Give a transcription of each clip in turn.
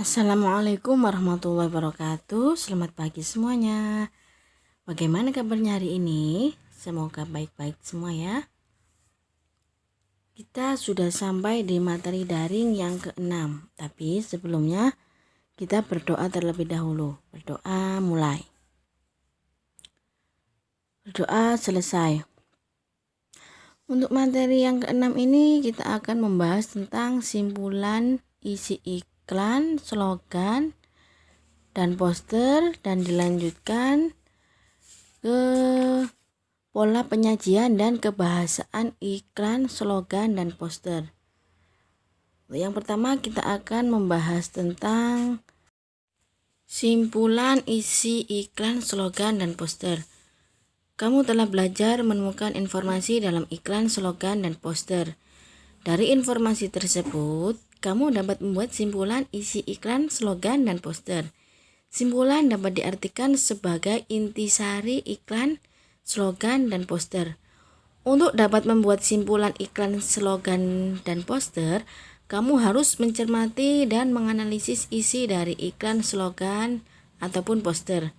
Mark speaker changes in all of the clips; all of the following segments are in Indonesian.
Speaker 1: Assalamualaikum warahmatullahi wabarakatuh. Selamat pagi semuanya. Bagaimana kabarnya hari ini? Semoga baik-baik semua ya. Kita sudah sampai di materi daring yang ke-6. Tapi sebelumnya kita berdoa terlebih dahulu. Berdoa mulai. Berdoa selesai. Untuk materi yang ke-6 ini kita akan membahas tentang simpulan isi iklan, slogan, dan poster, dan dilanjutkan ke pola penyajian dan kebahasaan iklan, slogan, dan poster. Yang pertama kita akan membahas tentang simpulan isi iklan, slogan, dan poster. Kamu telah belajar menemukan informasi dalam iklan, slogan, dan poster. Dari informasi tersebut, kamu dapat membuat simpulan isi iklan, slogan, dan poster. Simpulan dapat diartikan sebagai intisari iklan, slogan, dan poster. Untuk dapat membuat simpulan iklan, slogan, dan poster, kamu harus mencermati dan menganalisis isi dari iklan, slogan, ataupun poster.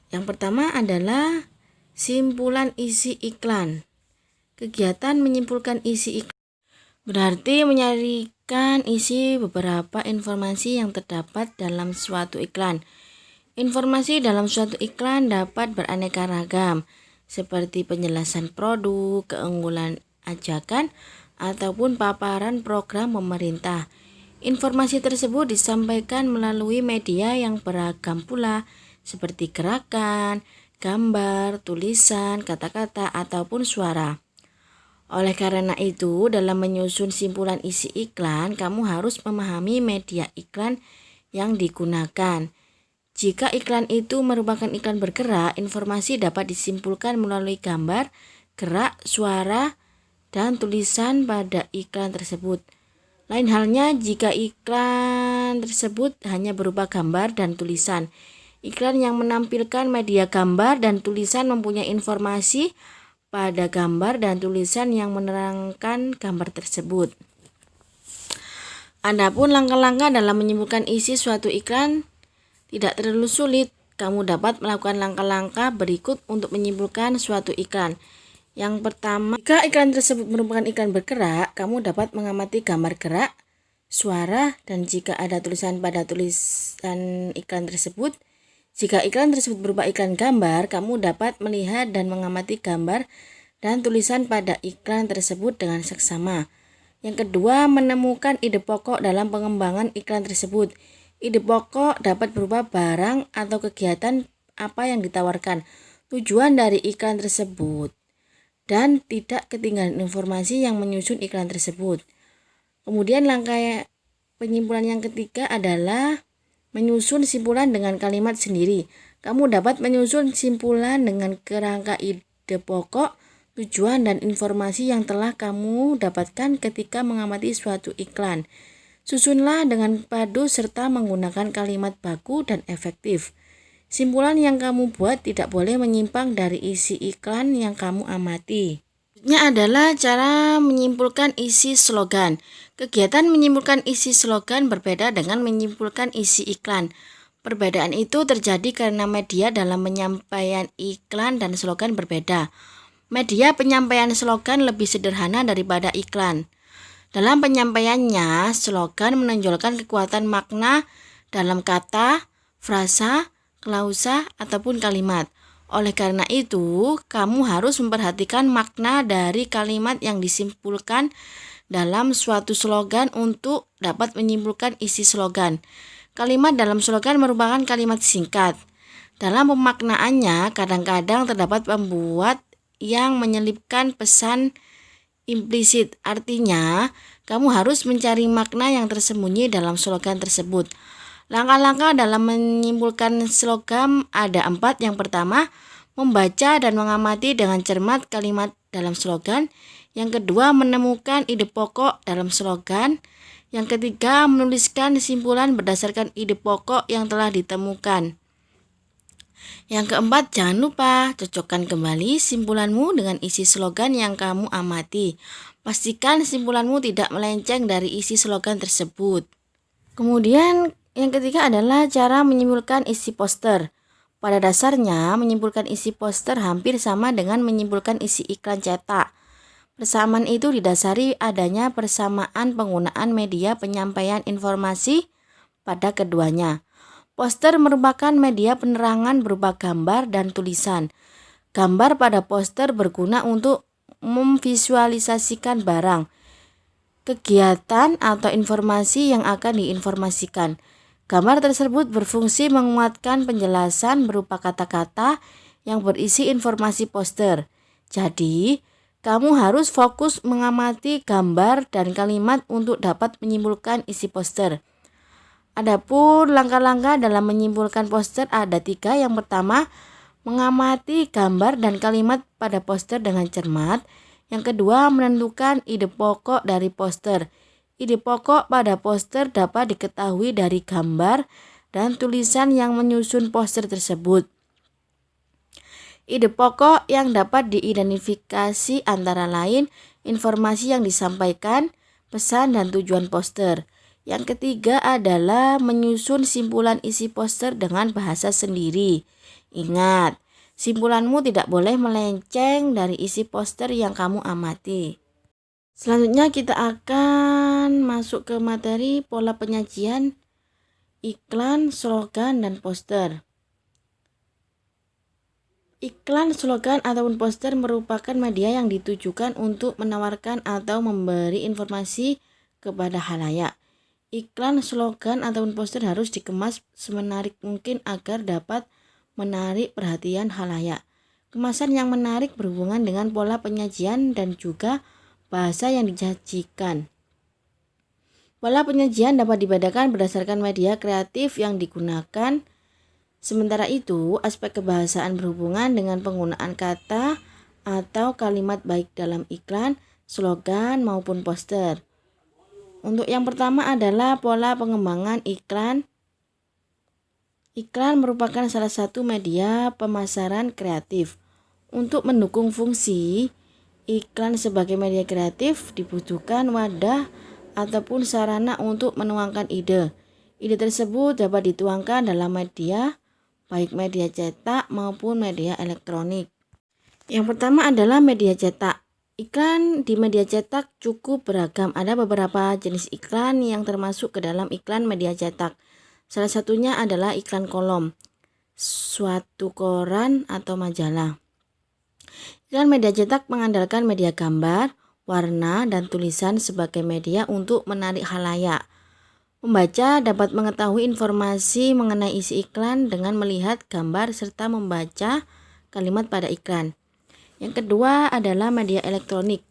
Speaker 1: Yang pertama adalah simpulan isi iklan. Kegiatan menyimpulkan isi iklan berarti menyarikan isi beberapa informasi yang terdapat dalam suatu iklan. Informasi dalam suatu iklan dapat beraneka ragam, seperti penjelasan produk, keunggulan ajakan, ataupun paparan program pemerintah. Informasi tersebut disampaikan melalui media yang beragam pula, seperti gerakan, gambar, tulisan, kata-kata, ataupun suara. Oleh karena itu, dalam menyusun simpulan isi iklan, kamu harus memahami media iklan yang digunakan. Jika iklan itu merupakan iklan bergerak, informasi dapat disimpulkan melalui gambar, gerak, suara, dan tulisan pada iklan tersebut. Lain halnya jika iklan tersebut hanya berupa gambar dan tulisan. Iklan yang menampilkan media gambar dan tulisan mempunyai informasi pada gambar dan tulisan yang menerangkan gambar tersebut. Adapun langkah-langkah dalam menyimpulkan isi suatu iklan tidak terlalu sulit. Kamu dapat melakukan langkah-langkah berikut untuk menyimpulkan suatu iklan. Yang pertama, jika iklan tersebut merupakan iklan bergerak, kamu dapat mengamati gambar gerak, suara, dan jika ada tulisan pada tulisan iklan tersebut. Jika iklan tersebut berupa iklan gambar, kamu dapat melihat dan mengamati gambar dan tulisan pada iklan tersebut dengan seksama. Yang kedua, menemukan ide pokok dalam pengembangan iklan tersebut. Ide pokok dapat berupa barang atau kegiatan apa yang ditawarkan, tujuan dari iklan tersebut, dan tidak ketinggalan informasi yang menyusun iklan tersebut. Kemudian langkah penyimpulan yang ketiga adalah menyusun simpulan dengan kalimat sendiri. Kamu dapat menyusun simpulan dengan kerangka ide pokok, tujuan, dan informasi yang telah kamu dapatkan ketika mengamati suatu iklan. Susunlah dengan padu serta menggunakan kalimat baku dan efektif. Simpulan yang kamu buat tidak boleh menyimpang dari isi iklan yang kamu amati. Ini adalah cara menyimpulkan isi slogan. Kegiatan menyimpulkan isi slogan berbeda dengan menyimpulkan isi iklan. Perbedaan itu terjadi karena media dalam penyampaian iklan dan slogan berbeda. Media penyampaian slogan lebih sederhana daripada iklan. Dalam penyampaiannya, slogan menonjolkan kekuatan makna dalam kata, frasa, klausa, ataupun kalimat. Oleh karena itu, kamu harus memperhatikan makna dari kalimat yang disimpulkan dalam suatu slogan untuk dapat menyimpulkan isi slogan. Kalimat dalam slogan merupakan kalimat singkat. Dalam pemaknaannya, kadang-kadang terdapat pembuat yang menyelipkan pesan implisit. Artinya, kamu harus mencari makna yang tersembunyi dalam slogan tersebut. Langkah-langkah dalam menyimpulkan slogan ada 4. Yang pertama, membaca dan mengamati dengan cermat kalimat dalam slogan. Yang kedua, menemukan ide pokok dalam slogan. Yang ketiga, menuliskan simpulan berdasarkan ide pokok yang telah ditemukan. Yang keempat, jangan lupa cocokkan kembali simpulanmu dengan isi slogan yang kamu amati. Pastikan simpulanmu tidak melenceng dari isi slogan tersebut. Kemudian yang ketiga adalah cara menyimpulkan isi poster. Pada dasarnya, menyimpulkan isi poster hampir sama dengan menyimpulkan isi iklan cetak. Persamaan itu didasari adanya persamaan penggunaan media penyampaian informasi pada keduanya. Poster merupakan media penerangan berupa gambar dan tulisan. Gambar pada poster berguna untuk memvisualisasikan barang, kegiatan atau informasi yang akan diinformasikan. Gambar tersebut berfungsi menguatkan penjelasan berupa kata-kata yang berisi informasi poster. Jadi, kamu harus fokus mengamati gambar dan kalimat untuk dapat menyimpulkan isi poster. Adapun langkah-langkah dalam menyimpulkan poster ada 3. Yang pertama, mengamati gambar dan kalimat pada poster dengan cermat. Yang kedua, menentukan ide pokok dari poster. Ide pokok pada poster dapat diketahui dari gambar dan tulisan yang menyusun poster tersebut. Ide pokok yang dapat diidentifikasi antara lain informasi yang disampaikan, pesan dan tujuan poster. Yang ketiga adalah menyusun simpulan isi poster dengan bahasa sendiri. Ingat, simpulanmu tidak boleh melenceng dari isi poster yang kamu amati. Selanjutnya kita akan masuk ke materi pola penyajian iklan, slogan, dan poster. Iklan, slogan, ataupun poster merupakan media yang ditujukan untuk menawarkan atau memberi informasi kepada khalayak. Iklan, slogan, ataupun poster harus dikemas semenarik mungkin agar dapat menarik perhatian khalayak. Kemasan yang menarik berhubungan dengan pola penyajian dan juga bahasa yang disajikan. Pola penyajian dapat dibedakan berdasarkan media kreatif yang digunakan. Sementara itu, aspek kebahasaan berhubungan dengan penggunaan kata atau kalimat baik dalam iklan, slogan maupun poster. Untuk yang pertama adalah pola pengembangan iklan. Iklan merupakan salah satu media pemasaran kreatif. Untuk mendukung fungsi iklan sebagai media kreatif dibutuhkan wadah ataupun sarana untuk menuangkan ide. Ide tersebut dapat dituangkan dalam media, baik media cetak maupun media elektronik. Yang pertama adalah media cetak. Iklan di media cetak cukup beragam. Ada beberapa jenis iklan yang termasuk ke dalam iklan media cetak. Salah satunya adalah iklan kolom, suatu koran atau majalah. Iklan media cetak mengandalkan media gambar, warna, dan tulisan sebagai media untuk menarik khalayak. Pembaca dapat mengetahui informasi mengenai isi iklan dengan melihat gambar serta membaca kalimat pada iklan. Yang kedua adalah media elektronik.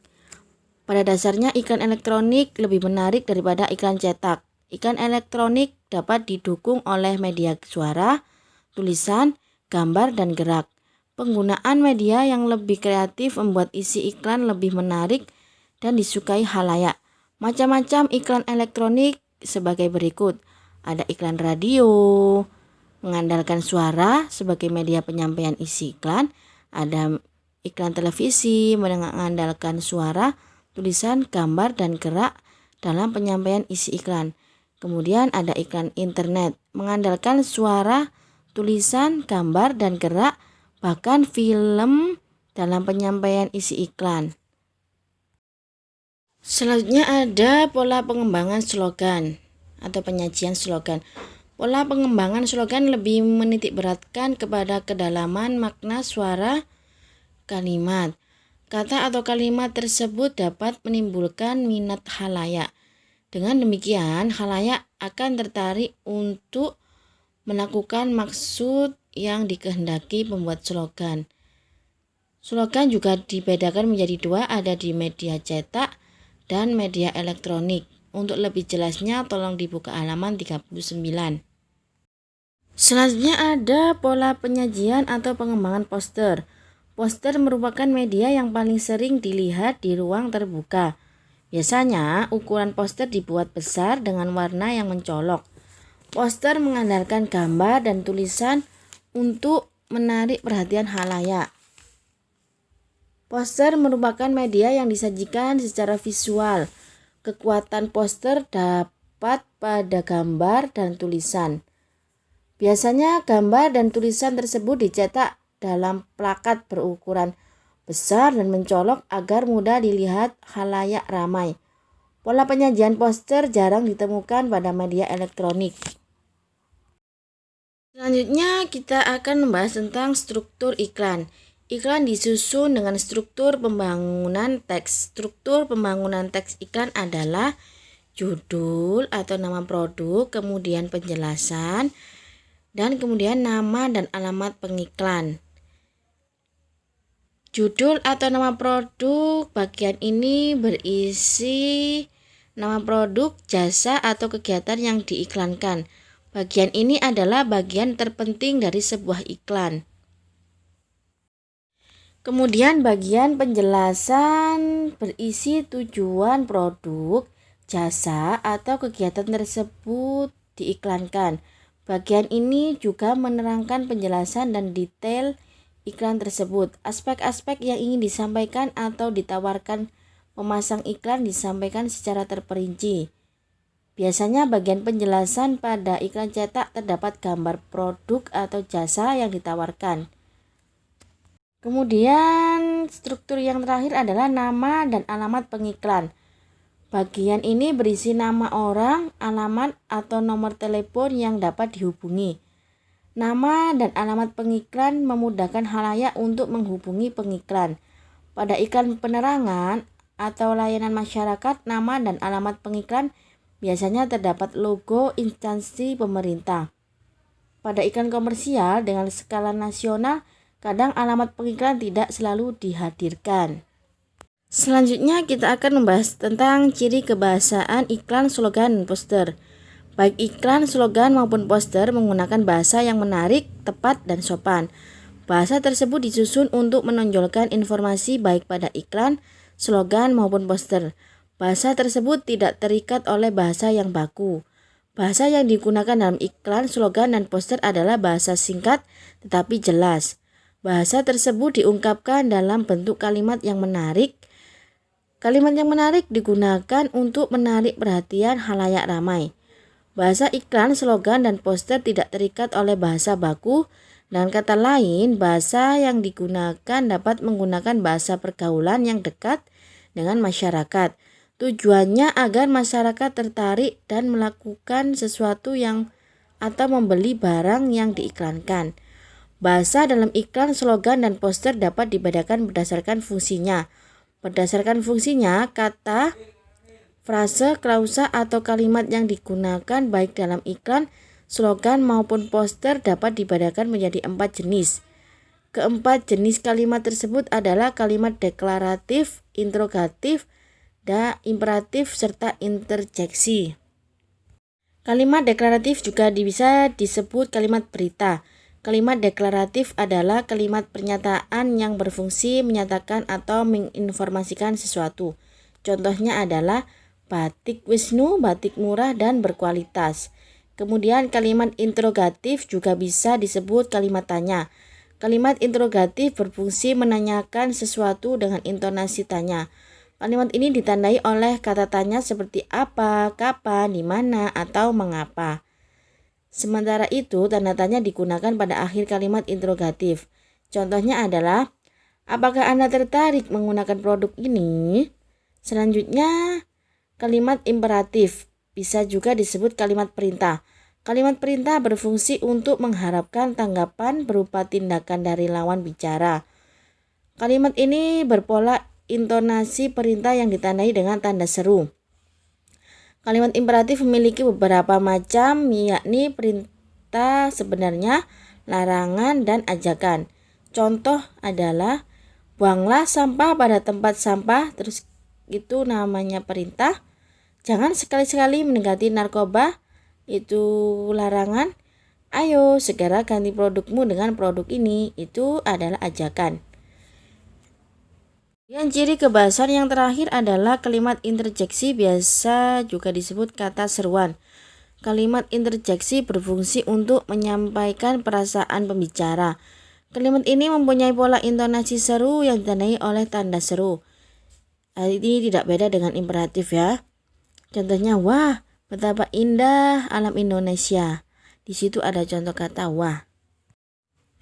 Speaker 1: Pada dasarnya iklan elektronik lebih menarik daripada iklan cetak. Iklan elektronik dapat didukung oleh media suara, tulisan, gambar, dan gerak. Penggunaan media yang lebih kreatif membuat isi iklan lebih menarik dan disukai khalayak. Macam-macam iklan elektronik sebagai berikut. Ada iklan radio, mengandalkan suara sebagai media penyampaian isi iklan. Ada iklan televisi, mengandalkan suara, tulisan, gambar, dan gerak dalam penyampaian isi iklan. Kemudian ada iklan internet, mengandalkan suara, tulisan, gambar, dan gerak, bahkan film dalam penyampaian isi iklan. Selanjutnya ada pola pengembangan slogan atau penyajian slogan. Pola pengembangan slogan lebih menitik beratkan kepada kedalaman makna suara kalimat. Kata atau kalimat tersebut dapat menimbulkan minat khalayak. Dengan demikian, khalayak akan tertarik untuk melakukan maksud yang dikehendaki pembuat slogan. Slogan juga dibedakan menjadi 2, ada di media cetak dan media elektronik. Untuk lebih jelasnya tolong dibuka halaman 39. Selanjutnya ada pola penyajian atau pengembangan poster. Poster merupakan media yang paling sering dilihat di ruang terbuka. Biasanya ukuran poster dibuat besar dengan warna yang mencolok. Poster mengandalkan gambar dan tulisan untuk menarik perhatian khalayak. Poster merupakan media yang disajikan secara visual. Kekuatan poster dapat pada gambar dan tulisan. Biasanya gambar dan tulisan tersebut dicetak dalam plakat berukuran besar dan mencolok agar mudah dilihat khalayak ramai. Pola penyajian poster jarang ditemukan pada media elektronik. Selanjutnya kita akan membahas tentang struktur iklan. Iklan disusun dengan struktur pembangunan teks. Struktur pembangunan teks iklan adalah judul atau nama produk, kemudian penjelasan, dan kemudian nama dan alamat pengiklan. Judul atau nama produk, bagian ini berisi nama produk, jasa, atau kegiatan yang diiklankan. Bagian ini adalah bagian terpenting dari sebuah iklan. Kemudian bagian penjelasan berisi tujuan produk, jasa, atau kegiatan tersebut diiklankan. Bagian ini juga menerangkan penjelasan dan detail iklan tersebut. Aspek-aspek yang ingin disampaikan atau ditawarkan pemasang iklan disampaikan secara terperinci. Biasanya bagian penjelasan pada iklan cetak terdapat gambar produk atau jasa yang ditawarkan. Kemudian struktur yang terakhir adalah nama dan alamat pengiklan. Bagian ini berisi nama orang, alamat, atau nomor telepon yang dapat dihubungi. Nama dan alamat pengiklan memudahkan khalayak untuk menghubungi pengiklan. Pada iklan penerangan atau layanan masyarakat, nama dan alamat pengiklan biasanya terdapat logo instansi pemerintah. Pada iklan komersial dengan skala nasional, kadang alamat pengiklan tidak selalu dihadirkan. Selanjutnya kita akan membahas tentang ciri kebahasaan iklan, slogan, dan poster. Baik iklan, slogan, maupun poster menggunakan bahasa yang menarik, tepat, dan sopan. Bahasa tersebut disusun untuk menonjolkan informasi baik pada iklan, slogan, maupun poster. Bahasa tersebut tidak terikat oleh bahasa yang baku. Bahasa yang digunakan dalam iklan, slogan, dan poster adalah bahasa singkat tetapi jelas. Bahasa tersebut diungkapkan dalam bentuk kalimat yang menarik. Kalimat yang menarik digunakan untuk menarik perhatian khalayak ramai. Bahasa iklan, slogan, dan poster tidak terikat oleh bahasa baku. Dengan kata lain, bahasa yang digunakan dapat menggunakan bahasa pergaulan yang dekat dengan masyarakat. Tujuannya agar masyarakat tertarik dan melakukan sesuatu atau membeli barang yang diiklankan. Bahasa dalam iklan, slogan, dan poster dapat dibedakan berdasarkan fungsinya. Berdasarkan fungsinya, kata, frase, klausa, atau kalimat yang digunakan baik dalam iklan, slogan, maupun poster dapat dibedakan menjadi 4 jenis. Keempat jenis kalimat tersebut adalah kalimat deklaratif, interrogatif, dan imperatif, serta interjeksi. Kalimat deklaratif juga bisa disebut kalimat berita. Kalimat deklaratif adalah kalimat pernyataan yang berfungsi menyatakan atau menginformasikan sesuatu. Contohnya adalah batik Wisnu, batik murah dan berkualitas. Kemudian kalimat interrogatif juga bisa disebut kalimat tanya. Kalimat interrogatif berfungsi menanyakan sesuatu dengan intonasi tanya. Kalimat ini ditandai oleh kata tanya seperti apa, kapan, di mana, atau mengapa. Sementara itu, tanda tanya digunakan pada akhir kalimat interrogatif. Contohnya adalah, apakah Anda tertarik menggunakan produk ini? Selanjutnya, kalimat imperatif bisa juga disebut kalimat perintah. Kalimat perintah berfungsi untuk mengharapkan tanggapan berupa tindakan dari lawan bicara. Kalimat ini berpola intonasi perintah yang ditandai dengan tanda seru. Kalimat imperatif memiliki beberapa macam, yakni perintah sebenarnya, larangan, dan ajakan. Contoh adalah, buanglah sampah pada tempat sampah, terus itu namanya perintah. Jangan sekali-sekali mendekati narkoba, itu larangan. Ayo segera ganti produkmu dengan produk ini, itu adalah ajakan. Yang ciri kebahasaan yang terakhir adalah kalimat interjeksi, biasa juga disebut kata seruan. Kalimat interjeksi berfungsi untuk menyampaikan perasaan pembicara. Kalimat ini mempunyai pola intonasi seru yang ditandai oleh tanda seru. Hal ini tidak beda dengan imperatif ya. Contohnya, wah, Betapa indah alam Indonesia. Di situ ada contoh kata wah.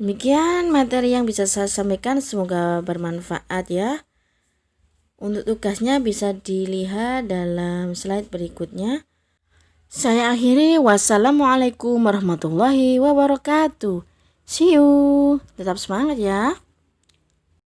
Speaker 1: Demikian materi yang bisa saya sampaikan, semoga bermanfaat ya. Untuk tugasnya bisa dilihat dalam slide berikutnya. Saya akhiri, wassalamualaikum warahmatullahi wabarakatuh. See you. Tetap semangat ya.